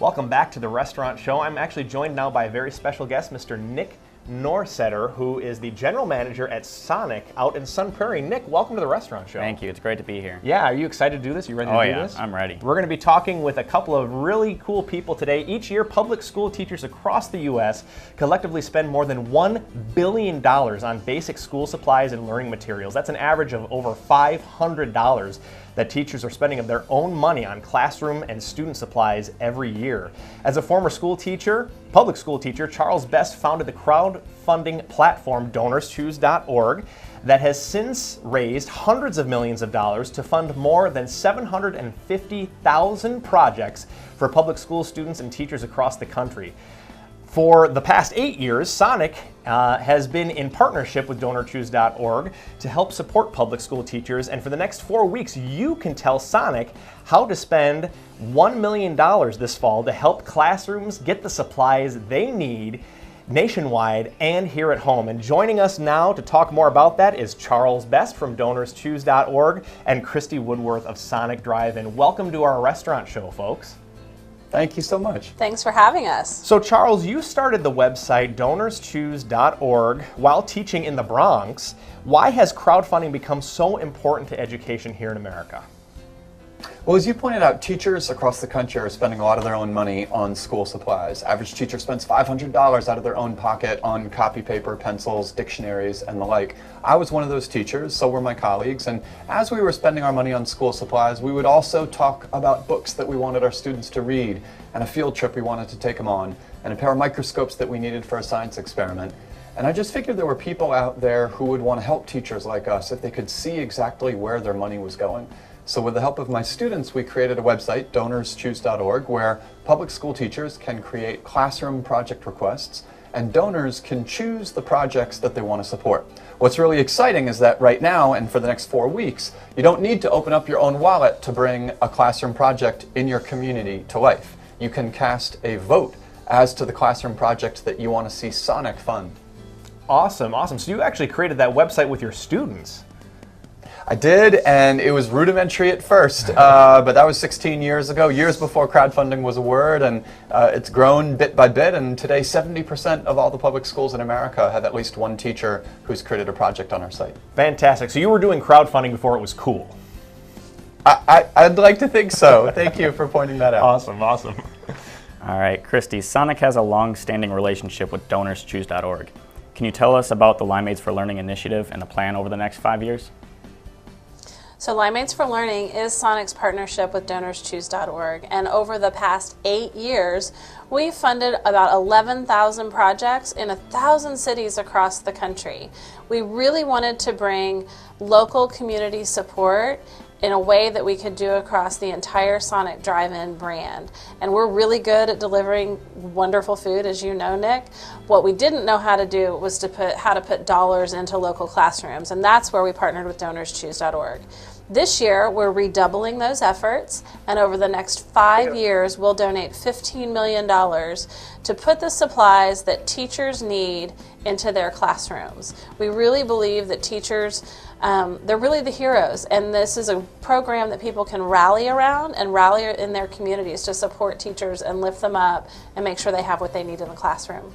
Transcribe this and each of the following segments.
Welcome back to the Restaurant Show. I'm actually joined now by a very special guest, Mr. Nick Norsetter, who is the general manager at Sonic out in Sun Prairie. Nick, welcome to the Restaurant Show. Thank you. It's great to be here. Yeah, are you excited to do this? You ready to do this? I'm ready. We're going to be talking with a couple of really cool people today. Each year, public school teachers across the U.S. collectively spend more than $1 billion on basic school supplies and learning materials. That's an average of over $500 that teachers are spending of their own money on classroom and student supplies every year. As a former school teacher, public school teacher, Charles Best founded the crowdfunding platform DonorsChoose.org that has since raised hundreds of millions of dollars to fund more than 750,000 projects for public school students and teachers across the country. For the past 8 years, Sonic has been in partnership with DonorsChoose.org to help support public school teachers, and for the next 4 weeks, you can tell Sonic how to spend $1 million this fall to help classrooms get the supplies they need nationwide and here at home. And joining us now to talk more about that is Charles Best from DonorsChoose.org and Christy Woodworth of Sonic Drive-In. Welcome to our Restaurant Show, folks. Thank you so much. Thanks for having us. So Charles, you started the website DonorsChoose.org while teaching in the Bronx. Why has crowdfunding become so important to education here in America? Well, as you pointed out, teachers across the country are spending a lot of their own money on school supplies. Average teacher spends $500 out of their own pocket on copy paper, pencils, dictionaries, and the like. I was one of those teachers, so were my colleagues, and as we were spending our money on school supplies, we would also talk about books that we wanted our students to read, and a field trip we wanted to take them on, and a pair of microscopes that we needed for a science experiment. And I just figured there were people out there who would want to help teachers like us if they could see exactly where their money was going. So with the help of my students, we created a website, DonorsChoose.org, where public school teachers can create classroom project requests, and donors can choose the projects that they want to support. What's really exciting is that right now, and for the next 4 weeks, you don't need to open up your own wallet to bring a classroom project in your community to life. You can cast a vote as to the classroom project that you want to see Sonic fund. Awesome, awesome. So you actually created that website with your students. I did, and it was rudimentary at first, but that was 16 years ago, years before crowdfunding was a word, and it's grown bit by bit, and today 70% of all the public schools in America have at least one teacher who's created a project on our site. Fantastic. So you were doing crowdfunding before it was cool. I'd like to think so. Thank you for pointing that out. Awesome, awesome. All right, Christy, Sonic has a long-standing relationship with DonorsChoose.org. Can you tell us about the Limeades for Learning initiative and the plan over the next 5 years? So Limeades for Learning is Sonic's partnership with DonorsChoose.org, and over the past 8 years, we've funded about 11,000 projects in 1,000 cities across the country. We really wanted to bring local community support in a way that we could do across the entire Sonic Drive-In brand. And we're really good at delivering wonderful food, as you know, Nick. What we didn't know how to do was how to put dollars into local classrooms, and that's where we partnered with DonorsChoose.org. This year, we're redoubling those efforts, and over the next 5 years, we'll donate $15 million to put the supplies that teachers need into their classrooms. We really believe that teachers, they're really the heroes, and this is a program that people can rally around and rally in their communities to support teachers and lift them up and make sure they have what they need in the classroom.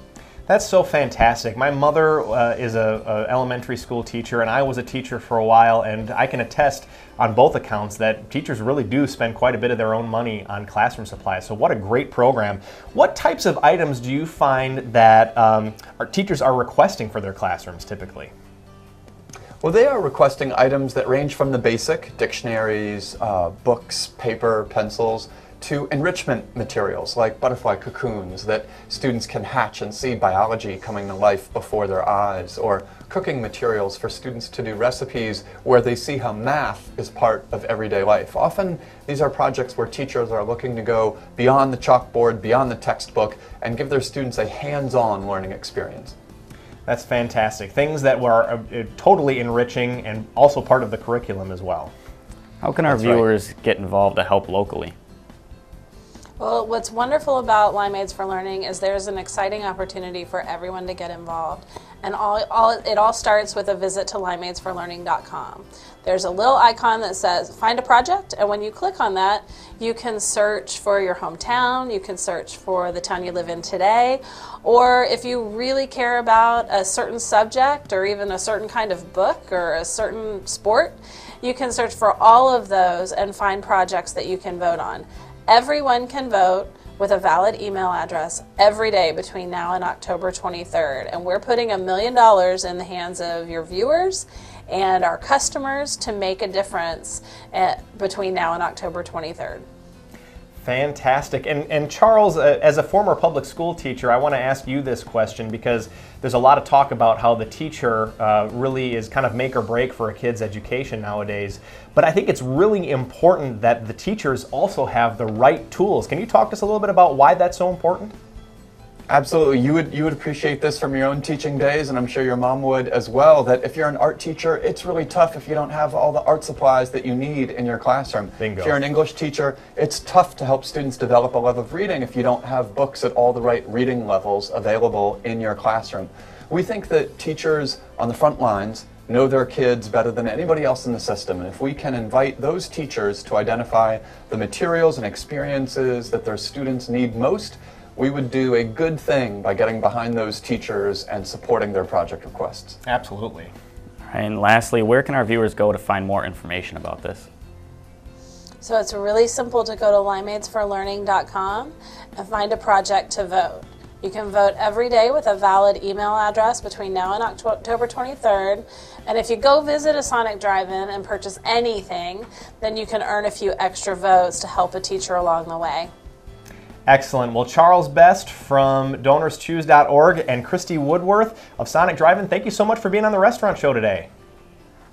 That's so fantastic. My mother is a elementary school teacher, and I was a teacher for a while, and I can attest on both accounts that teachers really do spend quite a bit of their own money on classroom supplies. So what a great program. What types of items do you find that our teachers are requesting for their classrooms typically? Well, they are requesting items that range from the basic, dictionaries, books, paper, pencils, to enrichment materials like butterfly cocoons that students can hatch and see biology coming to life before their eyes, or cooking materials for students to do recipes where they see how math is part of everyday life. Often these are projects where teachers are looking to go beyond the chalkboard, beyond the textbook, and give their students a hands-on learning experience. That's fantastic. Things that were totally enriching and also part of the curriculum as well. How can our viewers get involved to help locally? Well, what's wonderful about Limeades for Learning is there's an exciting opportunity for everyone to get involved. And it all starts with a visit to limeadesforlearning.com. There's a little icon that says find a project, and when you click on that, you can search for your hometown, you can search for the town you live in today, or if you really care about a certain subject or even a certain kind of book or a certain sport, you can search for all of those and find projects that you can vote on. Everyone can vote with a valid email address every day between now and October 23rd. And we're putting $1 million in the hands of your viewers and our customers to make a difference between now and October 23rd. Fantastic. And Charles, as a former public school teacher, I want to ask you this question because there's a lot of talk about how the teacher really is kind of make or break for a kid's education nowadays. But I think it's really important that the teachers also have the right tools. Can you talk to us a little bit about why that's so important? Absolutely. You would appreciate this from your own teaching days, and I'm sure your mom would as well, that if you're an art teacher, it's really tough if you don't have all the art supplies that you need in your classroom. Bingo. If you're an English teacher, it's tough to help students develop a love of reading if you don't have books at all the right reading levels available in your classroom. We think that teachers on the front lines know their kids better than anybody else in the system, and if we can invite those teachers to identify the materials and experiences that their students need most, we would do a good thing by getting behind those teachers and supporting their project requests. Absolutely. All right, and lastly, where can our viewers go to find more information about this? So it's really simple to go to limeadesforlearning.com and find a project to vote. You can vote every day with a valid email address between now and October 23rd. And if you go visit a Sonic Drive-In and purchase anything, then you can earn a few extra votes to help a teacher along the way. Excellent. Well, Charles Best from DonorsChoose.org and Christy Woodworth of Sonic Drive-In, thank you so much for being on the Restaurant Show today.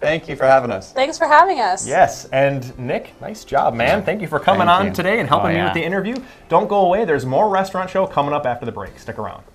Thank you for having us. Thanks for having us. Yes, and Nick, nice job, man. Thank you for coming on today and helping me with the interview. Don't go away. There's more Restaurant Show coming up after the break. Stick around.